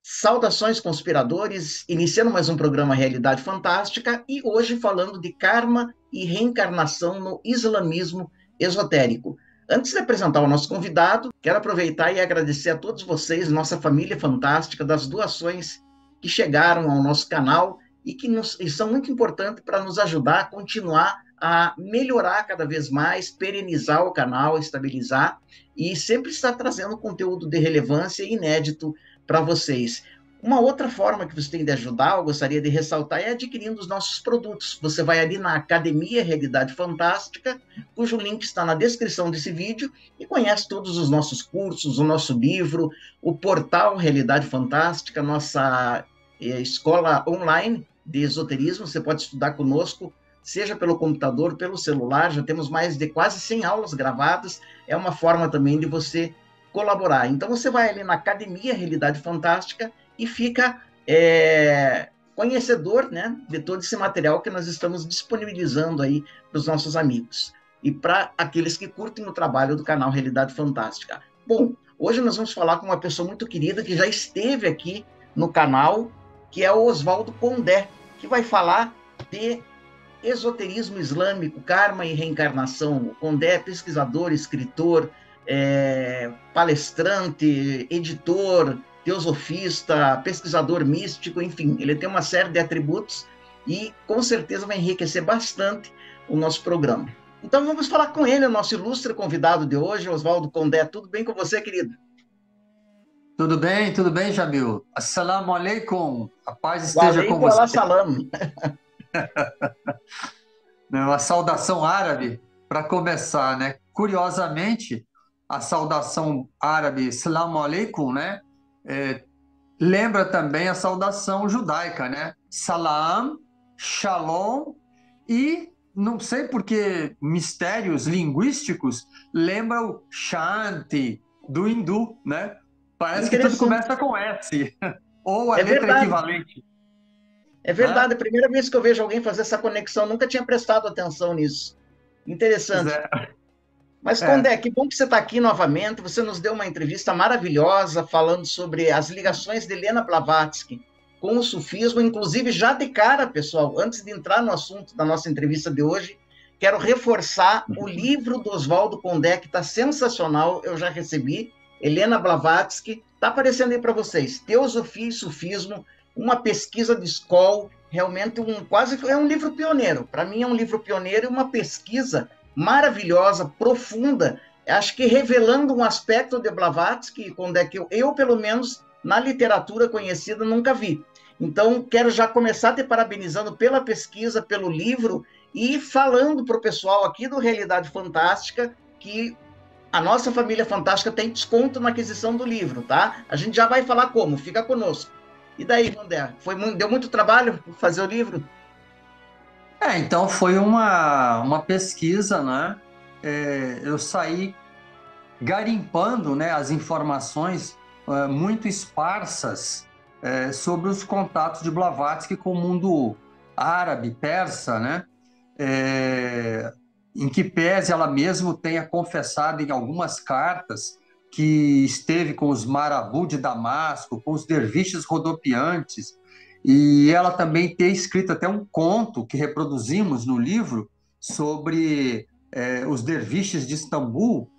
Saudações, conspiradores, iniciando mais um programa Realidade Fantástica e hoje falando de karma e reencarnação no islamismo esotérico. Antes de apresentar o nosso convidado, quero aproveitar e agradecer a todos vocês, nossa família fantástica, das doações que chegaram ao nosso canal e são muito importantes para nos ajudar a continuar a melhorar cada vez mais, perenizar o canal, estabilizar e sempre estar trazendo conteúdo de relevância e inédito para vocês. Uma outra forma que você tem de ajudar, eu gostaria de ressaltar, é adquirindo os nossos produtos. Você vai ali na Academia Realidade Fantástica, cujo link está na descrição desse vídeo, e conhece todos os nossos cursos, o nosso livro, o portal Realidade Fantástica, nossa escola online de esoterismo. Você pode estudar conosco, seja pelo computador, pelo celular. Já temos mais de quase 100 aulas gravadas. É uma forma também de você colaborar. Então você vai ali na Academia Realidade Fantástica e fica conhecedor, né, de todo esse material que nós estamos disponibilizando aí para os nossos amigos e para aqueles que curtem o trabalho do canal Realidade Fantástica. Bom, hoje nós vamos falar com uma pessoa muito querida que já esteve aqui no canal, que é o Oswaldo Pondé, que vai falar de esoterismo islâmico, karma e reencarnação. O Pondé é pesquisador, escritor, palestrante, editor, teosofista, pesquisador místico, enfim, ele tem uma série de atributos e com certeza vai enriquecer bastante o nosso programa. Então vamos falar com ele, o nosso ilustre convidado de hoje, Oswaldo Pondé. Tudo bem com você, querido? Tudo bem, Jamil. Assalamu alaikum. A paz Wa esteja com alaikum você. salam. Uma saudação árabe para começar, né? Curiosamente, a saudação árabe Assalamu alaikum, né? Lembra também a saudação judaica, né? Salam, Shalom e não sei por que mistérios linguísticos lembra o Shanti do hindu, né? Parece que tudo Interessante. começa com S ou a É letra verdade. equivalente, É né? verdade, a primeira vez que eu vejo alguém fazer essa conexão, nunca tinha prestado atenção nisso. Pois Interessante. é. Mas, É. Condé, que bom que você está aqui novamente. Você nos deu uma entrevista maravilhosa falando sobre as ligações de Helena Blavatsky com o sufismo, inclusive já de cara, pessoal, antes de entrar no assunto da nossa entrevista de hoje, quero reforçar o livro do Oswaldo Pondé, que está sensacional, eu já recebi, Helena Blavatsky, está aparecendo aí para vocês, Teosofia e Sufismo, uma pesquisa de escola, realmente quase é um livro pioneiro, para mim é um livro pioneiro e uma pesquisa maravilhosa, profunda, acho que revelando um aspecto de Blavatsky, quando é que eu, pelo menos, na literatura conhecida, nunca vi. Então, quero já começar te parabenizando pela pesquisa, pelo livro, e falando para o pessoal aqui do Realidade Fantástica que a nossa família fantástica tem desconto na aquisição do livro, tá? A gente já vai falar como, fica conosco. E daí, Rondé, deu muito trabalho fazer o livro? Então foi uma pesquisa, né? Eu saí garimpando, né, as informações muito esparsas sobre os contatos de Blavatsky com o mundo árabe, persa, né? Em que pese ela mesmo tenha confessado em algumas cartas que esteve com os marabu de Damasco, com os derviches rodopiantes, e ela também ter escrito até um conto que reproduzimos no livro sobre os derviches de Istambul,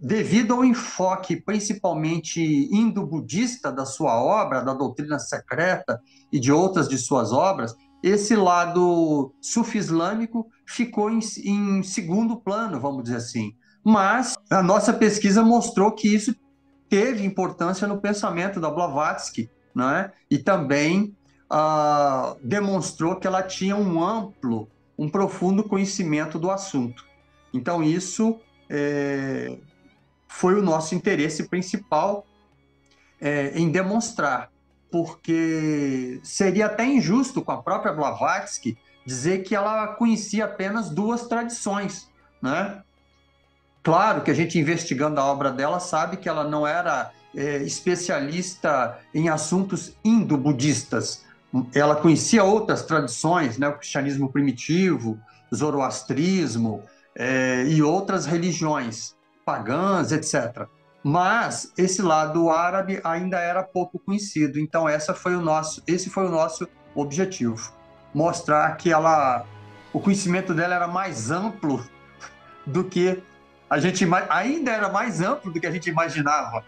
devido ao enfoque principalmente indo-budista da sua obra, da doutrina secreta e de outras de suas obras, esse lado sufi-islâmico ficou em segundo plano, vamos dizer assim. Mas a nossa pesquisa mostrou que isso teve importância no pensamento da Blavatsky, né? E também demonstrou que ela tinha um profundo conhecimento do assunto. Então, isso foi o nosso interesse principal em demonstrar, porque seria até injusto com a própria Blavatsky dizer que ela conhecia apenas duas tradições, né? Claro que a gente, investigando a obra dela, sabe que ela não era especialista em assuntos indo-budistas. Ela conhecia outras tradições, né? O cristianismo primitivo, o zoroastrismo e outras religiões pagãs, etc. mas esse lado árabe ainda era pouco conhecido. Então esse foi o nosso objetivo, mostrar que o conhecimento dela era mais amplo do que ainda era mais amplo do que a gente imaginava.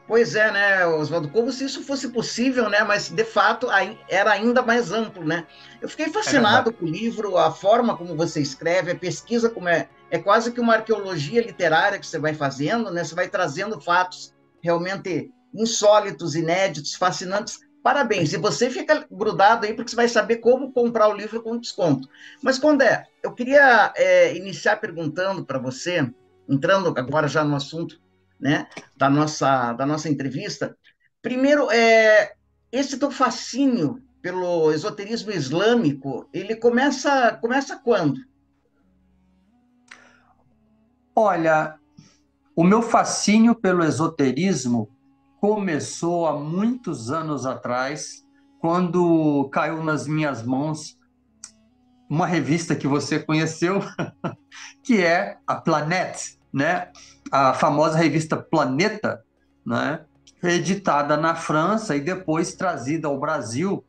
Pois é, né, Oswaldo? Como se isso fosse possível, né? Mas de fato era ainda mais amplo, né? Eu fiquei É verdade. fascinado com o livro, a forma como você escreve, a pesquisa como é quase que uma arqueologia literária que você vai fazendo, né? Você vai trazendo fatos realmente insólitos, inéditos, fascinantes. Parabéns. E você fica grudado aí porque você vai saber como comprar o livro com desconto. Mas, Condé, eu queria iniciar perguntando para você, entrando agora já no assunto, né, da nossa entrevista. Primeiro, esse teu fascínio pelo esoterismo islâmico, ele começa quando? Olha, o meu fascínio pelo esoterismo começou há muitos anos atrás, quando caiu nas minhas mãos uma revista que você conheceu, que é a Planète, né? A famosa revista Planeta, né? Editada na França e depois trazida ao Brasil,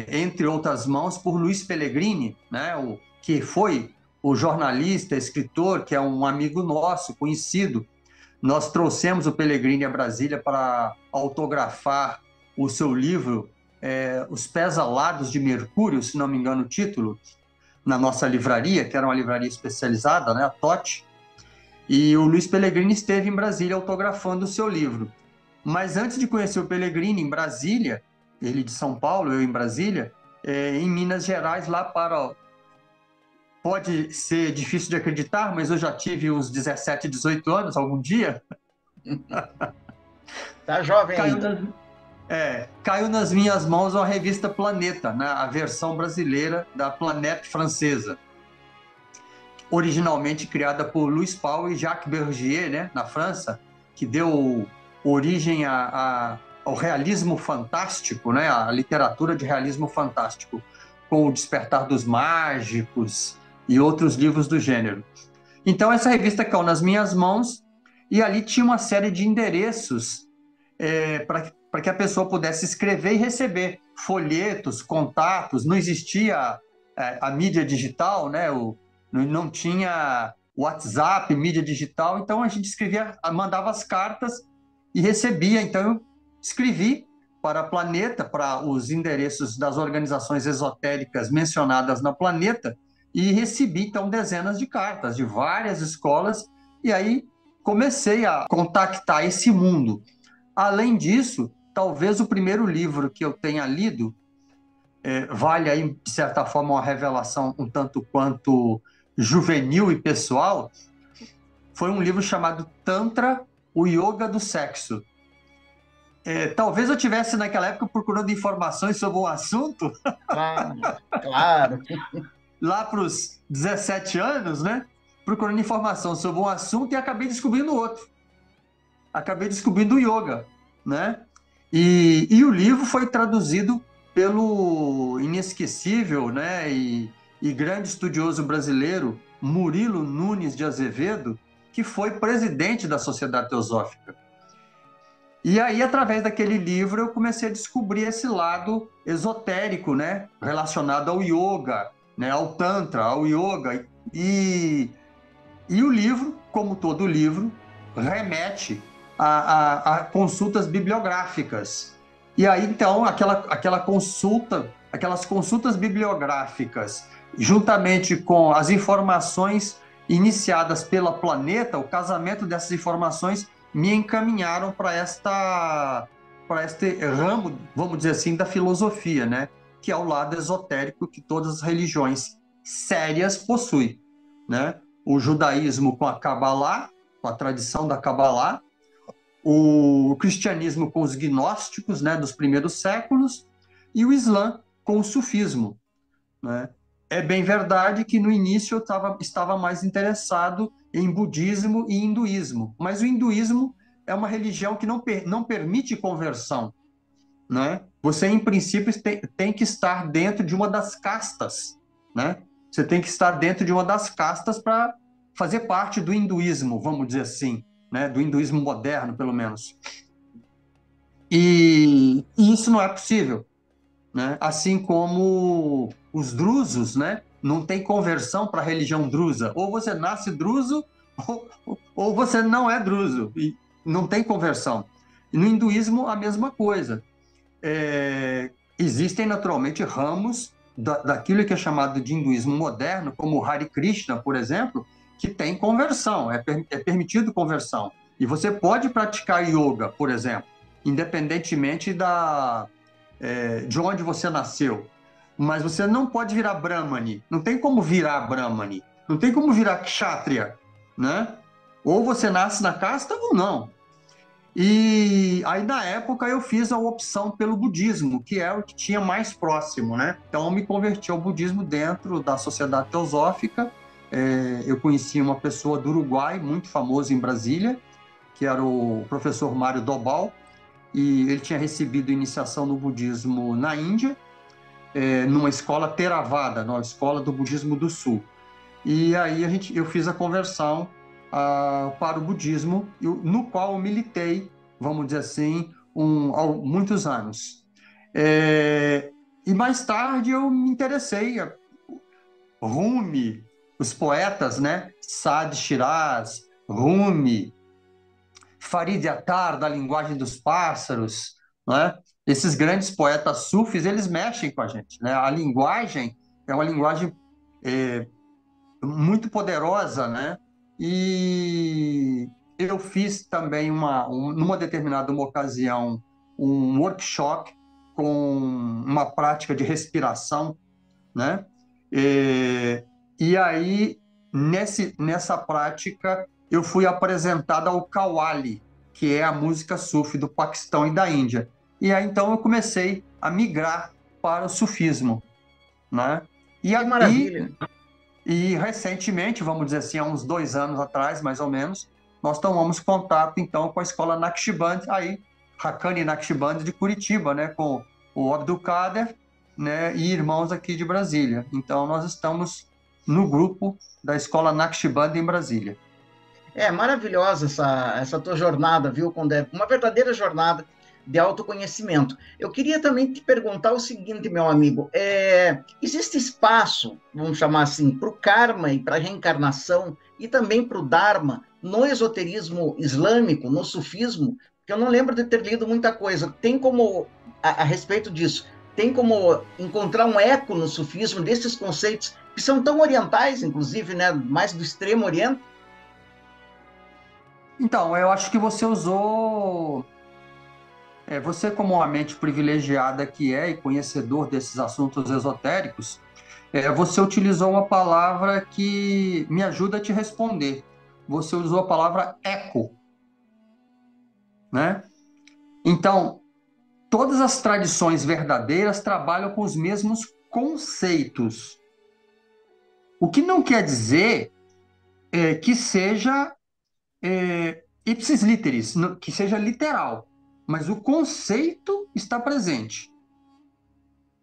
entre outras mãos, por Luiz Pellegrini, né? Que foi o jornalista, escritor, que é um amigo nosso, conhecido. Nós trouxemos o Pellegrini a Brasília para autografar o seu livro, Os Pés Alados de Mercúrio, se não me engano o título, na nossa livraria, que era uma livraria especializada, né, a TOT, e o Luiz Pellegrini esteve em Brasília autografando o seu livro. Mas antes de conhecer o Pellegrini em Brasília, ele de São Paulo, eu em Brasília, em Minas Gerais, lá para... Pode ser difícil de acreditar, mas eu já tive uns 17, 18 anos, algum dia. Tá jovem Caiu ainda. nas, caiu nas minhas mãos a revista Planeta, né, a versão brasileira da Planète francesa, originalmente criada por Louis Paul e Jacques Bergier, né, na França, que deu origem ao realismo fantástico, né, a literatura de realismo fantástico, com o Despertar dos Mágicos e outros livros do gênero. Então, essa revista caiu nas minhas mãos e ali tinha uma série de endereços para que a pessoa pudesse escrever e receber folhetos, contatos. Não existia a mídia digital, né? Não tinha WhatsApp, mídia digital, então a gente escrevia, mandava as cartas e recebia. Então eu escrevi para a Planeta, para os endereços das organizações esotéricas mencionadas na Planeta, e recebi então dezenas de cartas de várias escolas, e aí comecei a contactar esse mundo. Além disso, talvez o primeiro livro que eu tenha lido, vale aí, de certa forma, uma revelação um tanto quanto juvenil e pessoal, foi um livro chamado Tantra, o Yoga do Sexo. Talvez eu tivesse naquela época procurando informações sobre o assunto. Claro, claro. Lá para os 17 anos, né? Procurando informação sobre um assunto e acabei descobrindo outro. Acabei descobrindo o yoga, né? E o livro foi traduzido pelo inesquecível, né? E grande estudioso brasileiro Murilo Nunes de Azevedo, que foi presidente da Sociedade Teosófica. E aí, através daquele livro, eu comecei a descobrir esse lado esotérico, né? Relacionado ao yoga, né? Ao tantra, ao yoga. E o livro, como todo livro, remete a consultas bibliográficas. E aí, então, aquelas consultas bibliográficas, juntamente com as informações iniciadas pela Planeta, o casamento dessas informações me encaminharam para este ramo, vamos dizer assim, da filosofia, né? Que é o lado esotérico que todas as religiões sérias possuem, né? O judaísmo com a Kabbalah, com a tradição da Kabbalah, o cristianismo com os gnósticos, né, dos primeiros séculos, e o Islã com o sufismo, né? É bem verdade que no início eu estava mais interessado em budismo e hinduísmo, mas o hinduísmo é uma religião que não permite conversão, né? Você, em princípio, tem que estar dentro de uma das castas, né? Você tem que estar dentro de uma das castas para fazer parte do hinduísmo, vamos dizer assim. né, do hinduísmo moderno, pelo menos. E isso não é possível, né? Assim como os drusos, né, não tem conversão para a religião drusa. Ou você nasce druso, ou você não é druso, e não tem conversão. E no hinduísmo, a mesma coisa. Existem, naturalmente, ramos daquilo que é chamado de hinduísmo moderno, como o Hare Krishna, por exemplo, que tem conversão, é permitido conversão. E você pode praticar yoga, por exemplo, independentemente de onde você nasceu. Mas você não pode virar Brahmani, não tem como virar Brahmani, não tem como virar Kshatriya, né? Ou você nasce na casta ou não. E aí, na época, eu fiz a opção pelo budismo, que é o que tinha mais próximo, né? Então, eu me converti ao budismo dentro da Sociedade Teosófica. Eu conheci uma pessoa do Uruguai, muito famoso em Brasília, que era o professor Mário Dobal, e ele tinha recebido iniciação no budismo na Índia, numa escola Theravada, numa escola do budismo do Sul. E aí eu fiz a conversão para o budismo, no qual eu militei, vamos dizer assim, há muitos anos. E mais tarde eu me interessei. Rumi, os poetas, né? Saad Shiraz, Rumi, Farid Attar, da linguagem dos pássaros, né? Esses grandes poetas sufis, eles mexem com a gente, né? A linguagem é uma linguagem muito poderosa, né? E eu fiz também numa determinada ocasião um workshop com uma prática de respiração, né? E aí nessa prática eu fui apresentado ao Qawwali, que é a música sufi do Paquistão e da Índia. E aí então eu comecei a migrar para o sufismo, né? Que maravilha! E recentemente, vamos dizer assim, há uns 2 anos atrás, mais ou menos, nós tomamos contato, então, com a escola Naqshband, aí, Haqqani Naqshband de Curitiba, né, com o Abdul Kader, né, e irmãos aqui de Brasília. Então, nós estamos no grupo da escola Naqshband em Brasília. Maravilhosa essa tua jornada, viu, Condé? Uma verdadeira jornada de autoconhecimento. Eu queria também te perguntar o seguinte, meu amigo, existe espaço, vamos chamar assim, para o karma e para a reencarnação e também para o Dharma no esoterismo islâmico, no sufismo? Porque eu não lembro de ter lido muita coisa. Tem como, a respeito disso, tem como encontrar um eco no sufismo desses conceitos que são tão orientais, inclusive, né, mais do Extremo Oriente? Então, eu acho que você usou... Você, como uma mente privilegiada que é e conhecedor desses assuntos esotéricos, você utilizou uma palavra que me ajuda a te responder. Você usou a palavra eco, né? Então, todas as tradições verdadeiras trabalham com os mesmos conceitos. O que não quer dizer que seja ipsis literis, que seja literal, mas o conceito está presente,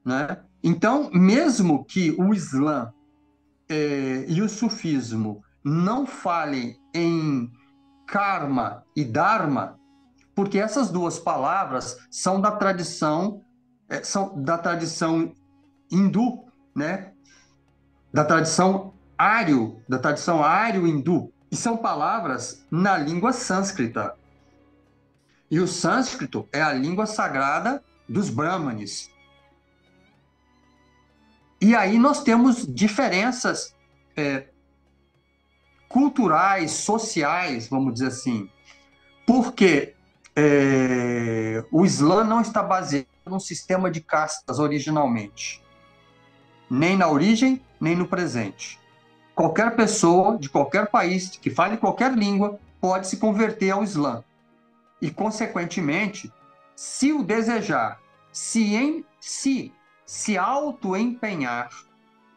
né? Então, mesmo que o Islã e o sufismo não falem em karma e dharma, porque essas duas palavras são da tradição hindu, né? Da tradição ário-hindu, e são palavras na língua sânscrita. E o sânscrito é a língua sagrada dos brahmanes. E aí nós temos diferenças culturais, sociais, vamos dizer assim, porque o Islã não está baseado num sistema de castas originalmente, nem na origem, nem no presente. Qualquer pessoa de qualquer país que fale qualquer língua pode se converter ao Islã. E, consequentemente, se o desejar, se auto-empenhar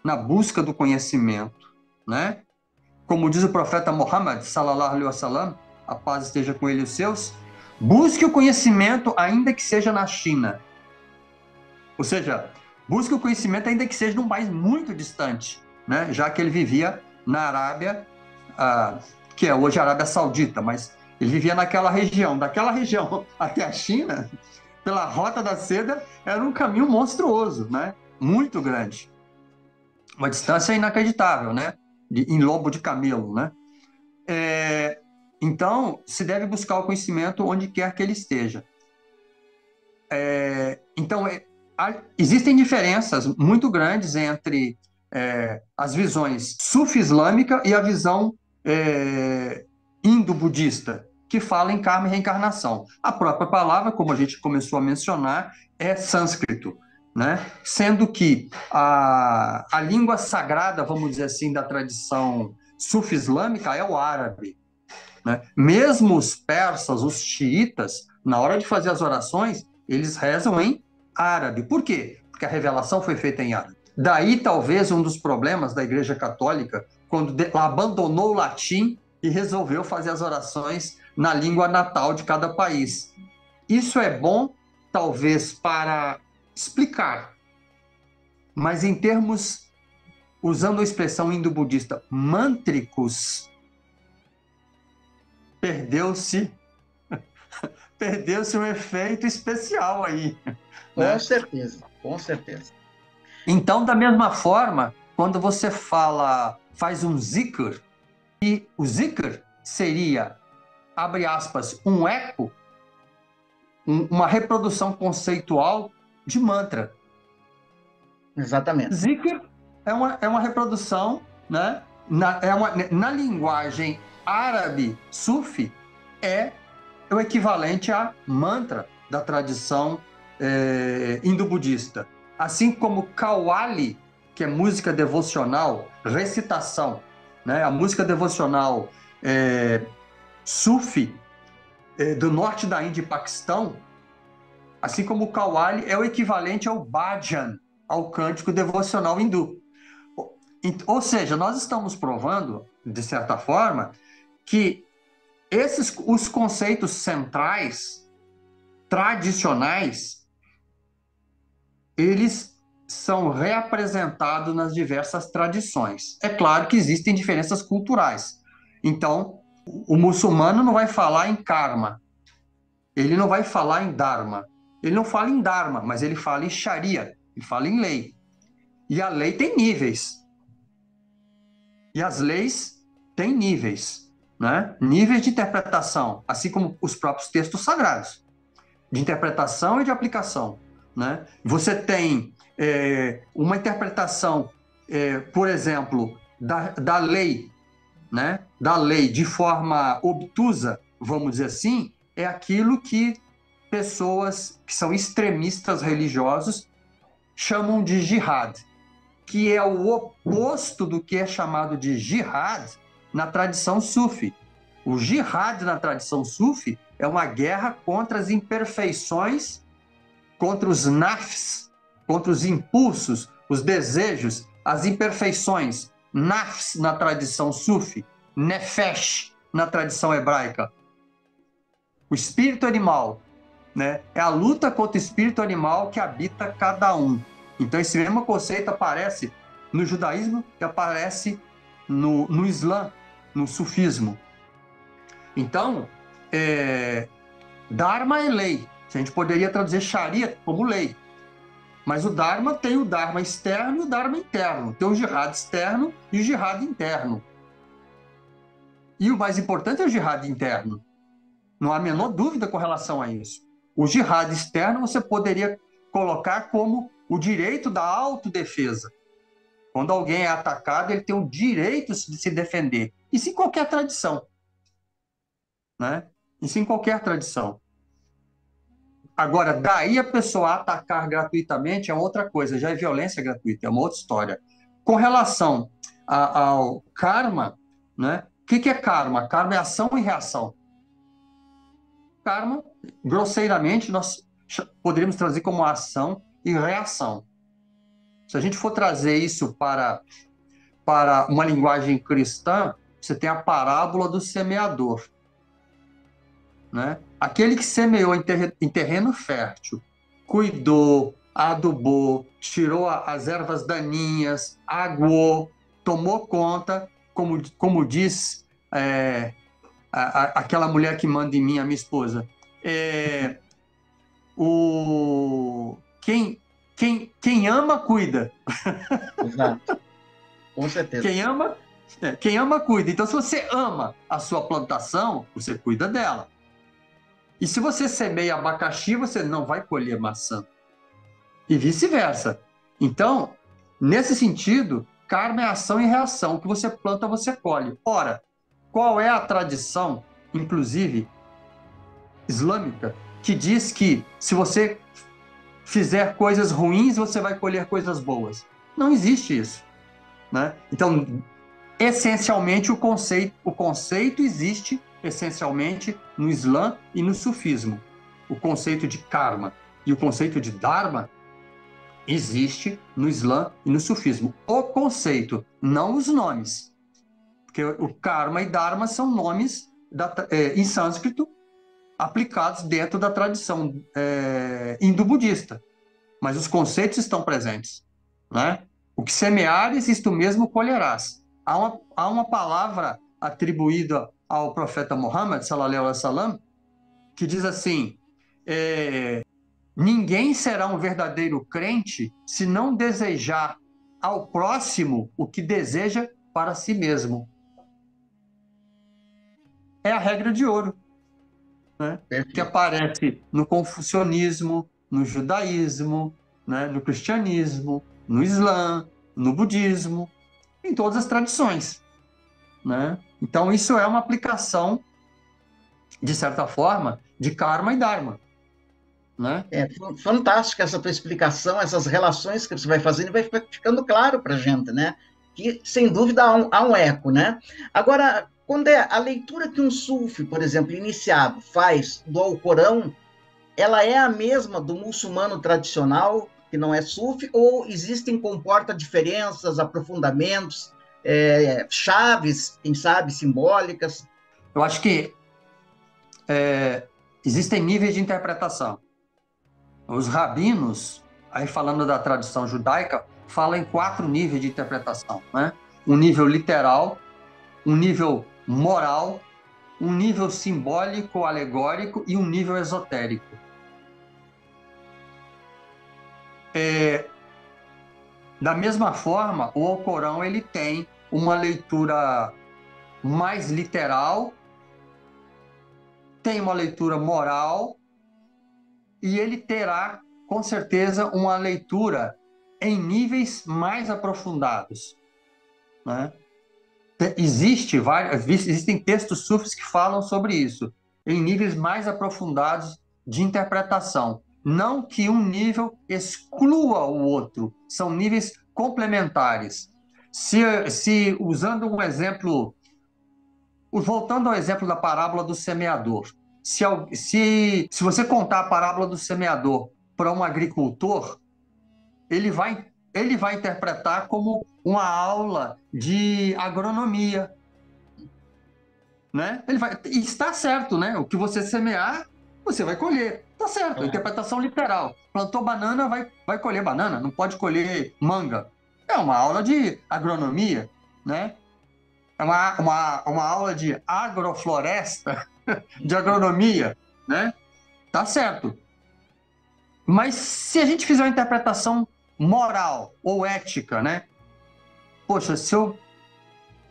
na busca do conhecimento, né? Como diz o profeta Muhammad, sallallahu alaihi wasallam, a paz esteja com ele e os seus, busque o conhecimento ainda que seja na China. Ou seja, busque o conhecimento ainda que seja num país muito distante, né? Já que ele vivia na Arábia, que é hoje a Arábia Saudita, mas Ele vivia naquela região. Daquela região até a China, pela Rota da Seda, era um caminho monstruoso, né? Muito grande. Uma distância inacreditável, né? Em lombo de camelo, né? Então, se deve buscar o conhecimento onde quer que ele esteja. Então, existem diferenças muito grandes entre as visões sufi-islâmica e a visão indo-budista, que fala em karma e reencarnação. A própria palavra, como a gente começou a mencionar, é sânscrito, né? Sendo que a língua sagrada, vamos dizer assim, da tradição sufi-islâmica é o árabe, né? Mesmo os persas, os xiitas, na hora de fazer as orações, eles rezam em árabe. Por quê? Porque a revelação foi feita em árabe. Daí, talvez, um dos problemas da Igreja Católica, quando abandonou o latim e resolveu fazer as orações na língua natal de cada país. Isso é bom, talvez, para explicar, mas em termos, usando a expressão indo-budista, mântricos, perdeu-se um efeito especial aí. Né? Com certeza, com certeza. Então, da mesma forma, quando você faz um zikr, e o zikr seria, abre aspas, um eco, uma reprodução conceitual de mantra. Exatamente. Zikr é uma reprodução, né? Na linguagem árabe sufi, é o equivalente a mantra da tradição indo-budista. Assim como Qawwali, que é música devocional, recitação, né? A música devocional sufi do norte da Índia e Paquistão, assim como o Qawwali é o equivalente ao bhajan, ao cântico devocional hindu. Ou seja, nós estamos provando, de certa forma, que os conceitos centrais, tradicionais, eles são reapresentados nas diversas tradições. É claro que existem diferenças culturais. Então, o muçulmano não vai falar em karma, ele não vai falar em dharma. Ele não fala em dharma, mas ele fala em sharia, ele fala em lei. E a lei tem níveis. E as leis têm níveis, né? Níveis de interpretação, assim como os próprios textos sagrados, de interpretação e de aplicação, né? Você tem uma interpretação, por exemplo, da lei, né? Da lei de forma obtusa, vamos dizer assim, é aquilo que pessoas que são extremistas religiosos chamam de jihad, que é o oposto do que é chamado de jihad na tradição sufi. O jihad na tradição sufi é uma guerra contra as imperfeições, contra os nafs, contra os impulsos, os desejos, as imperfeições. Nafs na tradição sufi, nefesh na tradição hebraica. O espírito animal, né? É a luta contra o espírito animal que habita cada um. Então, esse mesmo conceito aparece no judaísmo e aparece no Islã, no sufismo. Então, Dharma é lei. A gente poderia traduzir Sharia como lei. Mas o Dharma tem o Dharma externo e o Dharma interno. Tem o jihad externo e o jihad interno. E o mais importante é o jihad interno. Não há a menor dúvida com relação a isso. O jihad externo você poderia colocar como o direito da autodefesa. Quando alguém é atacado, ele tem o direito de se defender. Isso em qualquer tradição. Né? Isso em qualquer tradição. Agora, daí a pessoa atacar gratuitamente é outra coisa, já é violência gratuita, é uma outra história. Com relação ao karma, né? O que é karma? Karma é ação e reação. Karma, grosseiramente, nós poderíamos trazer como ação e reação. Se a gente for trazer isso para uma linguagem cristã, você tem a parábola do semeador. Né? Aquele que semeou em terreno fértil, cuidou, adubou, tirou as ervas daninhas, aguou, tomou conta, como diz aquela mulher que manda em mim, a minha esposa. Quem ama, cuida. Exato, com certeza. Quem ama, cuida. Então, se você ama a sua plantação, você cuida dela. E se você semeia abacaxi, você não vai colher maçã. E vice-versa. Então, nesse sentido, karma é ação e reação. O que você planta, você colhe. Ora, qual é a tradição, inclusive islâmica, que diz que se você fizer coisas ruins, você vai colher coisas boas? Não existe isso, né? Então, essencialmente, o conceito existe essencialmente no Islã e no sufismo. O conceito de karma e o conceito de dharma existe no Islã e no sufismo. O conceito, não os nomes. Porque o karma e dharma são nomes em sânscrito aplicados dentro da tradição indo-budista. Mas os conceitos estão presentes, né? O que semeares, isto mesmo colherás. Há uma palavra atribuída ao profeta Muhammad, sallallahu alaihi wasallam, que diz assim: ninguém será um verdadeiro crente se não desejar ao próximo o que deseja para si mesmo. É a regra de ouro, né? Que aparece no confucionismo, no judaísmo, né? No cristianismo, no islã, no budismo, em todas as tradições, né? Então, isso é uma aplicação, de certa forma, de karma e dharma, né? É fantástica essa tua explicação, essas relações que você vai fazendo, vai ficando claro para a gente, né? Que, sem dúvida, há um eco, né? Agora, quando é a leitura que um sufi, por exemplo, iniciado, faz do Alcorão, ela é a mesma do muçulmano tradicional, que não é sufi, ou comporta diferenças, aprofundamentos, chaves, quem sabe, simbólicas? Eu acho que existem níveis de interpretação. Os rabinos, aí falando da tradição judaica, falam em 4 níveis de interpretação, né? Um nível literal, um nível moral, um nível simbólico, alegórico e um nível esotérico. Da mesma forma, o Alcorão ele tem uma leitura mais literal, tem uma leitura moral e ele terá, com certeza, uma leitura em níveis mais aprofundados, né? Existem textos sufis que falam sobre isso, em níveis mais aprofundados de interpretação. Não que um nível exclua o outro, são níveis complementares. Se usando um exemplo, voltando ao exemplo da parábola do semeador, se você contar a parábola do semeador para um agricultor, ele vai interpretar como uma aula de agronomia, né? E está certo, né? O que você semear, você vai colher. Está certo, interpretação literal. Plantou banana, vai colher banana, não pode colher manga. É uma aula de agronomia, né? É uma aula de agrofloresta, de agronomia, né? Tá certo. Mas se a gente fizer uma interpretação moral ou ética, né? Poxa, se eu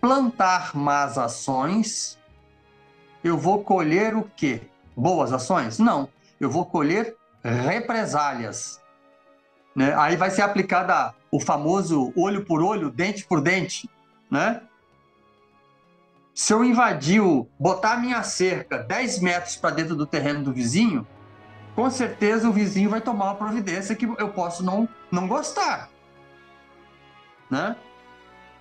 plantar más ações, eu vou colher o quê? Boas ações? Não. Eu vou colher represálias, né? Aí vai ser aplicada o famoso olho por olho, dente por dente, né? Se eu botar a minha cerca 10 metros para dentro do terreno do vizinho, com certeza o vizinho vai tomar uma providência que eu posso não gostar, né?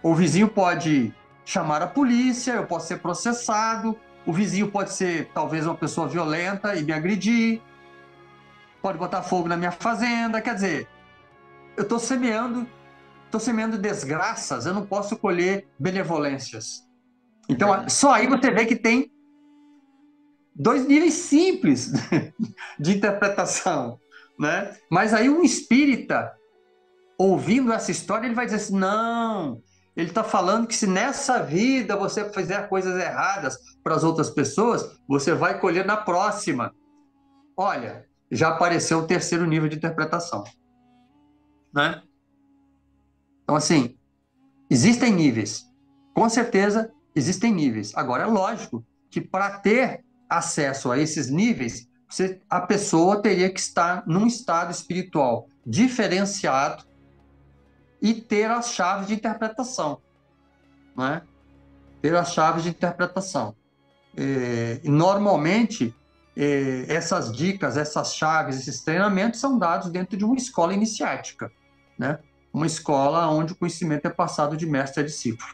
O vizinho pode chamar a polícia, eu posso ser processado, o vizinho pode ser talvez uma pessoa violenta e me agredir, pode botar fogo na minha fazenda, quer dizer, eu estou semeando desgraças, eu não posso colher benevolências. Então, só aí você vê que tem 2 níveis simples de interpretação, né? Mas aí um espírita, ouvindo essa história, ele vai dizer assim, não, Ele está falando que se nessa vida você fizer coisas erradas para as outras pessoas, você vai colher na próxima. Olha, já apareceu o terceiro nível de interpretação, né? Então, assim, existem níveis. Com certeza, existem níveis. Agora, é lógico que para ter acesso a esses níveis, a pessoa teria que estar num estado espiritual diferenciado e ter as chaves de interpretação, né? Ter as chaves de interpretação. E normalmente, essas dicas, essas chaves, esses treinamentos são dados dentro de uma escola iniciática, né? Uma escola onde o conhecimento é passado de mestre a discípulo.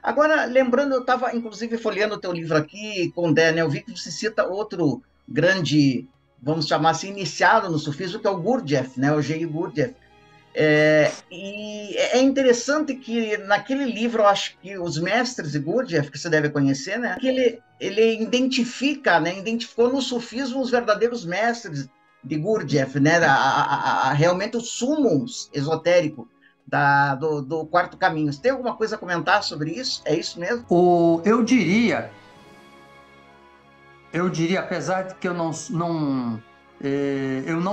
Agora, lembrando, eu estava, inclusive, folheando o teu livro aqui, Condé, né? Eu vi que você cita outro grande, vamos chamar assim, iniciado no sufismo, que é o Gurdjieff, né? O G.I. Gurdjieff. E é interessante que naquele livro, eu acho que os mestres de Gurdjieff, que você deve conhecer, né? Que ele identifica, né? Identificou no sufismo os verdadeiros mestres de Gurdjieff, né? Realmente o summus esotérico do quarto caminho. Você tem alguma coisa a comentar sobre isso? É isso mesmo? Eu diria, apesar de que eu não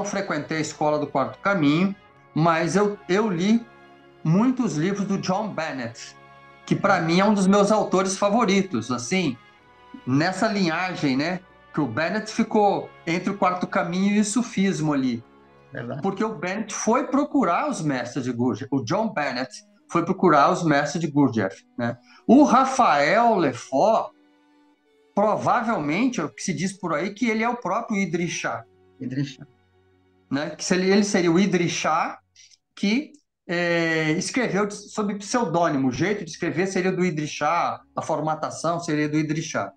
frequentei a escola do quarto caminho, mas eu li muitos livros do John Bennett, que para mim é um dos meus autores favoritos, assim, nessa linhagem, né? Que o Bennett ficou entre o quarto caminho e o sufismo ali. Verdade. Porque o Bennett foi procurar os mestres de Gurdjieff, o John Bennett foi procurar os mestres de Gurdjieff, né? O Rafael Lefort, provavelmente, é o que se diz por aí, que ele é o próprio Idris Shah. Idris Shah. Né? Que ele seria o Idris Shah, que escreveu sob pseudônimo. O jeito de escrever seria do Idris Shah, a formatação seria do Idris Shah.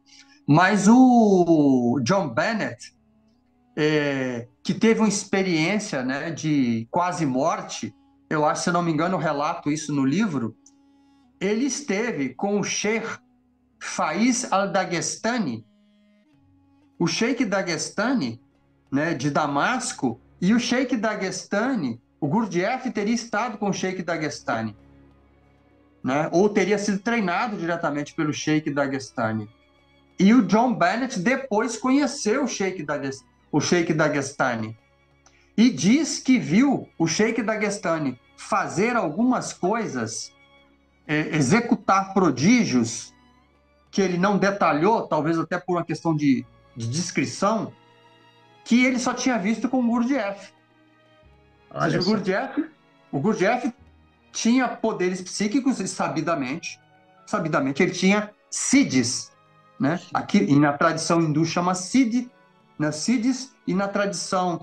Mas o John Bennett, que teve uma experiência, né, de quase morte, eu acho, se não me engano, eu relato isso no livro, ele esteve com o Sheikh Faiz al-Dagestani, o Sheikh Dagestani, né, de Damasco, e o Sheikh Dagestani, o Gurdjieff teria estado com o Sheikh Dagestani, né, ou teria sido treinado diretamente pelo Sheikh Dagestani. E o John Bennett depois conheceu o Sheikh Dagestani e diz que viu o Sheikh Dagestani fazer algumas coisas, executar prodígios que ele não detalhou, talvez até por uma questão de descrição, que ele só tinha visto com o Gurdjieff. Ou seja, o Gurdjieff tinha poderes psíquicos, sabidamente ele tinha siddhis, né? Aqui na tradição hindu chama siddhi, né? Siddhis, e na tradição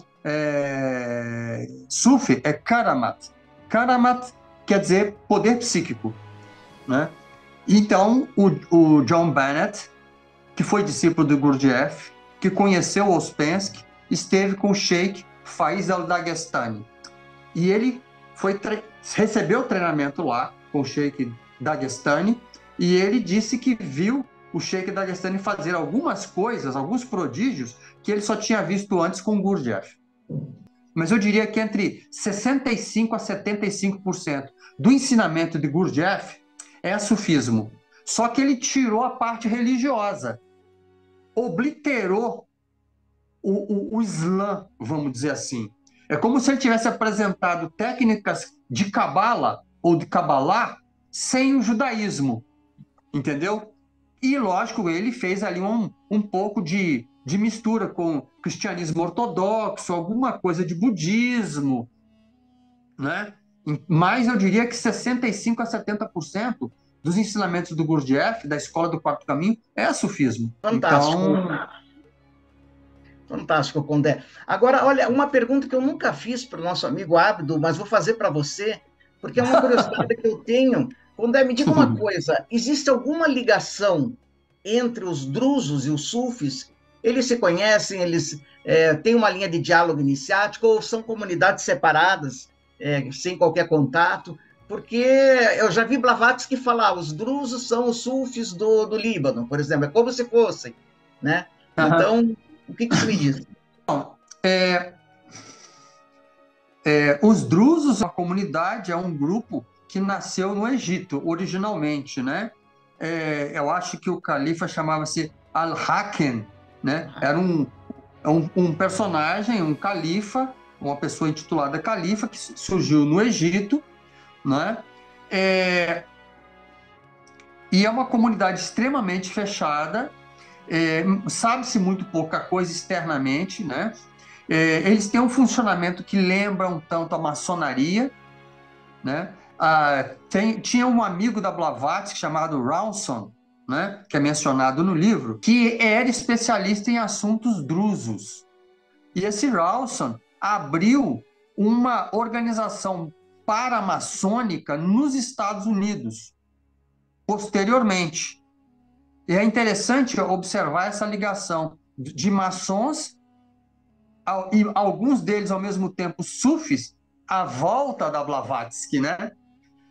sufi é karamat. Karamat quer dizer poder psíquico, né? Então, o John Bennett, que foi discípulo do Gurdjieff, que conheceu o Ouspensky, esteve com o Sheikh Faiz al-Dagestani. E ele recebeu treinamento lá com o Sheikh Dagestani, e ele disse que viu o Sheikh Dagestani fazer algumas coisas, alguns prodígios, que ele só tinha visto antes com o Gurdjieff. Mas eu diria que entre 65% a 75% do ensinamento de Gurdjieff é sufismo. Só que ele tirou a parte religiosa, obliterou o Islã, vamos dizer assim. É como se ele tivesse apresentado técnicas de Cabala ou de Cabalá sem o judaísmo, entendeu? E, lógico, ele fez ali um pouco de mistura com cristianismo ortodoxo, alguma coisa de budismo, né? Mas eu diria que 65% a 70% dos ensinamentos do Gurdjieff, da escola do quarto caminho, é sufismo. Fantástico. Então... Fantástico, Condé. Agora, olha, uma pergunta que eu nunca fiz para o nosso amigo Abdo, mas vou fazer para você, porque é uma curiosidade que eu tenho. Condé, me diga uma coisa, existe alguma ligação entre os drusos e os sufis? Eles se conhecem, eles têm uma linha de diálogo iniciático, ou são comunidades separadas, sem qualquer contato? Porque eu já vi Blavatsky falar, os drusos são os sufis do Líbano, por exemplo, é como se fossem, né? Então, o que isso me diz? Os drusos, a comunidade, é um grupo que nasceu no Egito, originalmente, né? Eu acho que o califa chamava-se Al-Hakim, né? Era um personagem, um califa, uma pessoa intitulada califa, que surgiu no Egito, né? E é uma comunidade extremamente fechada, sabe-se muito pouca coisa externamente, né? Eles têm um funcionamento que lembra um tanto a maçonaria, né? Tinha um amigo da Blavatsky chamado Rawson, né? Que é mencionado no livro, que era especialista em assuntos drusos. E esse Rawson abriu uma organização paramaçônica nos Estados Unidos, posteriormente. E é interessante observar essa ligação de maçons, e alguns deles, ao mesmo tempo, sufis, à volta da Blavatsky, né?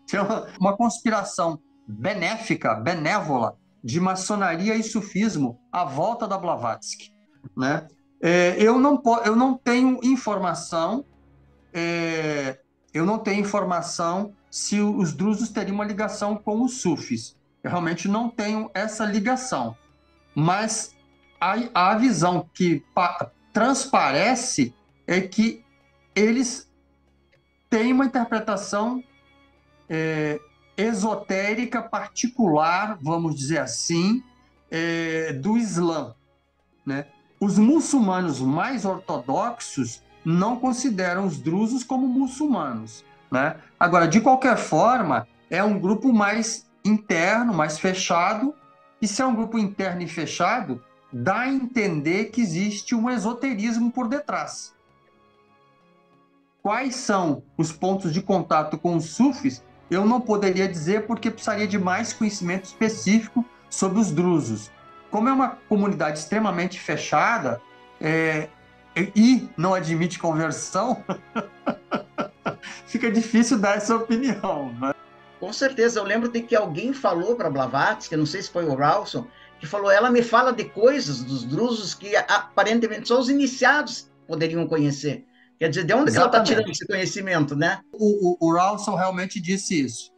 Tem uma conspiração benéfica, benévola, de maçonaria e sufismo à volta da Blavatsky, né? Eu não tenho informação, se os drusos teriam uma ligação com os sufis. Eu realmente não tenho essa ligação, mas a visão que transparece é que eles têm uma interpretação esotérica particular, vamos dizer assim, do Islã, né? Os muçulmanos mais ortodoxos não consideram os drusos como muçulmanos, né? Agora, de qualquer forma, é um grupo mais interno, mais fechado, e se é um grupo interno e fechado, dá a entender que existe um esoterismo por detrás. Quais são os pontos de contato com os sufis? Eu não poderia dizer, porque precisaria de mais conhecimento específico sobre os drusos. Como é uma comunidade extremamente fechada e não admite conversão, fica difícil dar essa opinião, né? Com certeza, eu lembro de que alguém falou para Blavatsky, não sei se foi o Rawson, que falou, ela me fala de coisas dos drusos que aparentemente só os iniciados poderiam conhecer. Quer dizer, de onde que ela está tirando esse conhecimento, né? O Rawson realmente disse isso,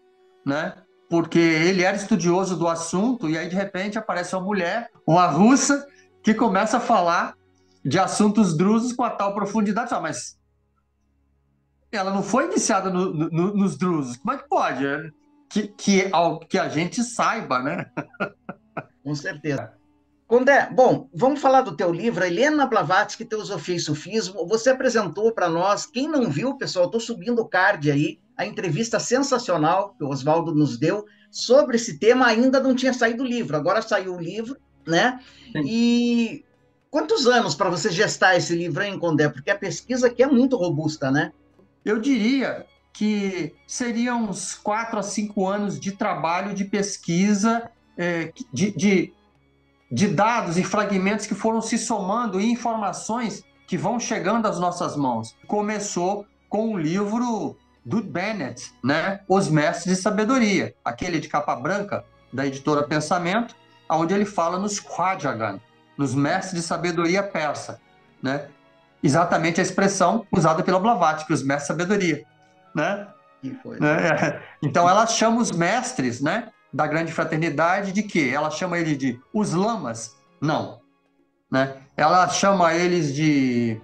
né? Porque ele era estudioso do assunto e aí, de repente, aparece uma mulher, uma russa, que começa a falar de assuntos drusos com a tal profundidade. Mas ela não foi iniciada nos drusos. Como é que pode? Que a gente saiba, né? Com certeza. Condé, bom, vamos falar do teu livro, Helena Blavatsky, Teosofia e Sufismo. Você apresentou para nós, quem não viu, pessoal, estou subindo o card aí, a entrevista sensacional que o Oswaldo nos deu sobre esse tema. Ainda não tinha saído o livro, agora saiu o livro, né? Sim. E quantos anos para você gestar esse livro, hein, Condé? Porque a pesquisa aqui é muito robusta, né? Eu diria que seriam uns 4 a 5 anos de trabalho de pesquisa, de dados e fragmentos que foram se somando e informações que vão chegando às nossas mãos. Começou com o livro do Bennett, né? Os Mestres de Sabedoria, aquele de capa branca da editora Pensamento, onde ele fala nos Khwajagan, nos Mestres de Sabedoria persa, né? Exatamente a expressão usada pela Blavatsky, os Mestres de Sabedoria, né? Então ela chama os mestres, né, da grande fraternidade de quê? Ela chama eles de os lamas? Não. Né? Ela chama eles de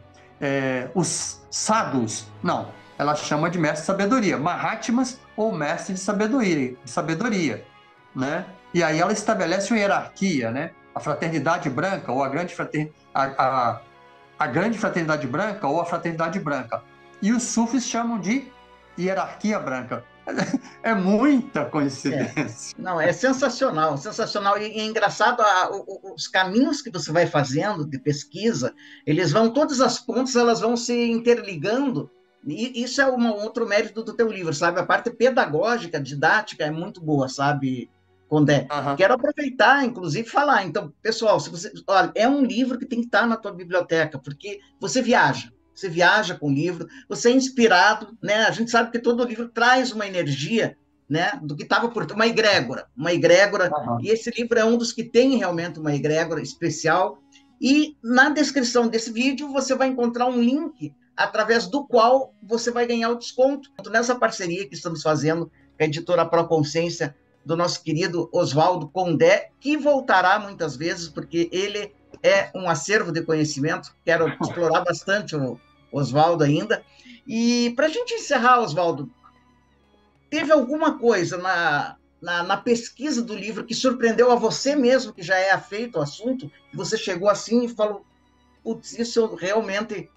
os sadhus? Não. Ela chama de mestre de sabedoria, Mahatmas ou mestre de sabedoria, né? E aí ela estabelece uma hierarquia, né? A fraternidade branca ou a grande fraternidade branca ou a fraternidade branca. E os sufis chamam de hierarquia branca. É muita coincidência. Não, é sensacional, sensacional. E é engraçado, os caminhos que você vai fazendo de pesquisa, todas as pontas elas vão se interligando, e isso é um outro mérito do teu livro, sabe? A parte pedagógica, didática é muito boa, sabe, Condé? Uhum. Quero aproveitar, inclusive, falar. Então, pessoal, olha, é um livro que tem que estar na tua biblioteca, porque você viaja com o livro, você é inspirado, né? A gente sabe que todo livro traz uma energia, né? Do que estava por uma egrégora, uhum. E esse livro é um dos que tem realmente uma egrégora especial, e na descrição desse vídeo você vai encontrar um link através do qual você vai ganhar o desconto nessa parceria que estamos fazendo a editora Proconsciência, do nosso querido Oswaldo Condé, que voltará muitas vezes, porque ele é um acervo de conhecimento. Quero explorar bastante o Oswaldo ainda. E para a gente encerrar, Oswaldo, teve alguma coisa na pesquisa do livro que surpreendeu a você mesmo, que já é afeito ao assunto, que você chegou assim e falou, putz, isso eu realmente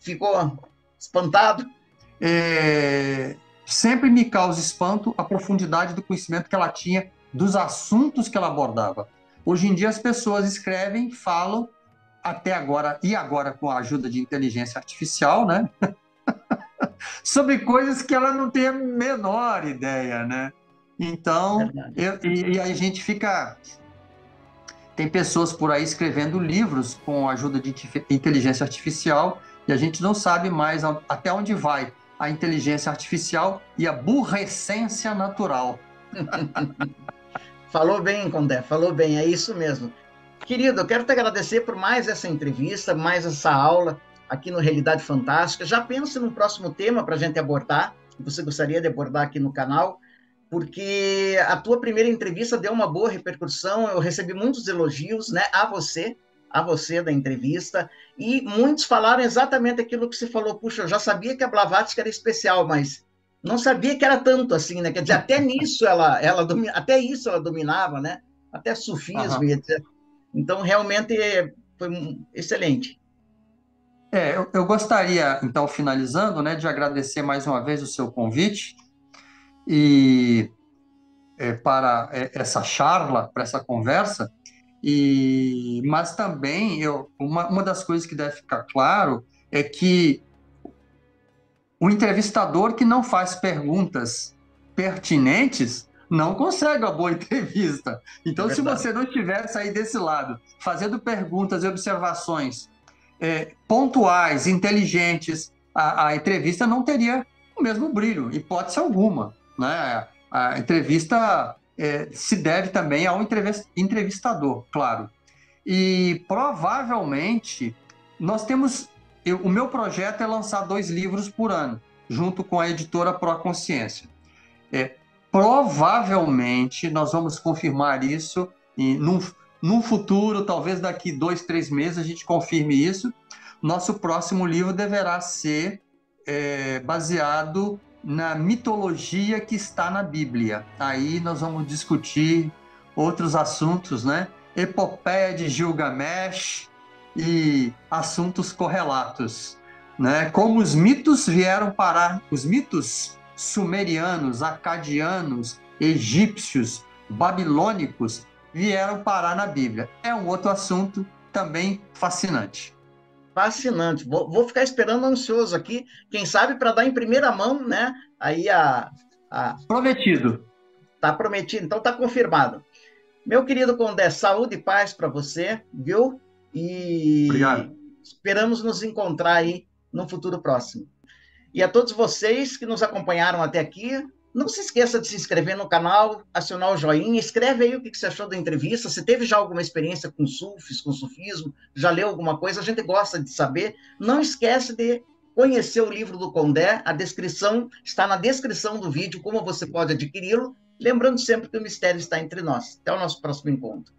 ficou espantado? Sempre me causa espanto a profundidade do conhecimento que ela tinha dos assuntos que ela abordava. Hoje em dia as pessoas escrevem, falam, até agora, e agora com a ajuda de inteligência artificial, né? sobre coisas que ela não tem a menor ideia, né? Então, e a gente fica... Tem pessoas por aí escrevendo livros com a ajuda de inteligência artificial e a gente não sabe mais até onde vai a inteligência artificial e a burrescência natural. Falou bem, Condé, falou bem, é isso mesmo. Querido, eu quero te agradecer por mais essa entrevista, mais essa aula aqui no Realidade Fantástica. Já pense no próximo tema para a gente abordar, que você gostaria de abordar aqui no canal, porque a tua primeira entrevista deu uma boa repercussão, eu recebi muitos elogios, né, a você da entrevista, e muitos falaram exatamente aquilo que você falou, puxa, eu já sabia que a Blavatsky era especial, mas não sabia que era tanto assim, né, quer dizer, até nisso até isso ela dominava, né, até sufismo, etc. Então, realmente, foi excelente. Eu gostaria, então, finalizando, né, de agradecer mais uma vez o seu convite, e para essa charla, para essa conversa, mas também uma das coisas que deve ficar claro é que o entrevistador que não faz perguntas pertinentes não consegue uma boa entrevista. Então, se você não estivesse aí desse lado, fazendo perguntas e observações pontuais, inteligentes, a entrevista não teria o mesmo brilho, hipótese alguma, né? A entrevista se deve também ao entrevistador, claro. E provavelmente nós temos... o meu projeto é lançar 2 livros por ano, junto com a editora Proconsciência. Provavelmente nós vamos confirmar isso num futuro, talvez daqui 2, 3 meses a gente confirme isso. Nosso próximo livro deverá ser baseado na mitologia que está na Bíblia. Aí nós vamos discutir outros assuntos, né? Epopeia de Gilgamesh e assuntos correlatos, né? Como os mitos vieram parar, os mitos sumerianos, acadianos, egípcios, babilônicos vieram parar na Bíblia. É um outro assunto também fascinante. Fascinante. Vou ficar esperando ansioso aqui, quem sabe para dar em primeira mão, né? Aí Prometido. Tá prometido, então tá confirmado. Meu querido Condé, saúde e paz para você, viu? E obrigado. Esperamos nos encontrar aí no futuro próximo. E a todos vocês que nos acompanharam até aqui, não se esqueça de se inscrever no canal, acionar o joinha, escreve aí o que você achou da entrevista, se teve já alguma experiência com sufis, com sufismo, já leu alguma coisa, a gente gosta de saber. Não esquece de conhecer o livro do Condé, a descrição está na descrição do vídeo, como você pode adquiri-lo, lembrando sempre que o mistério está entre nós. Até o nosso próximo encontro.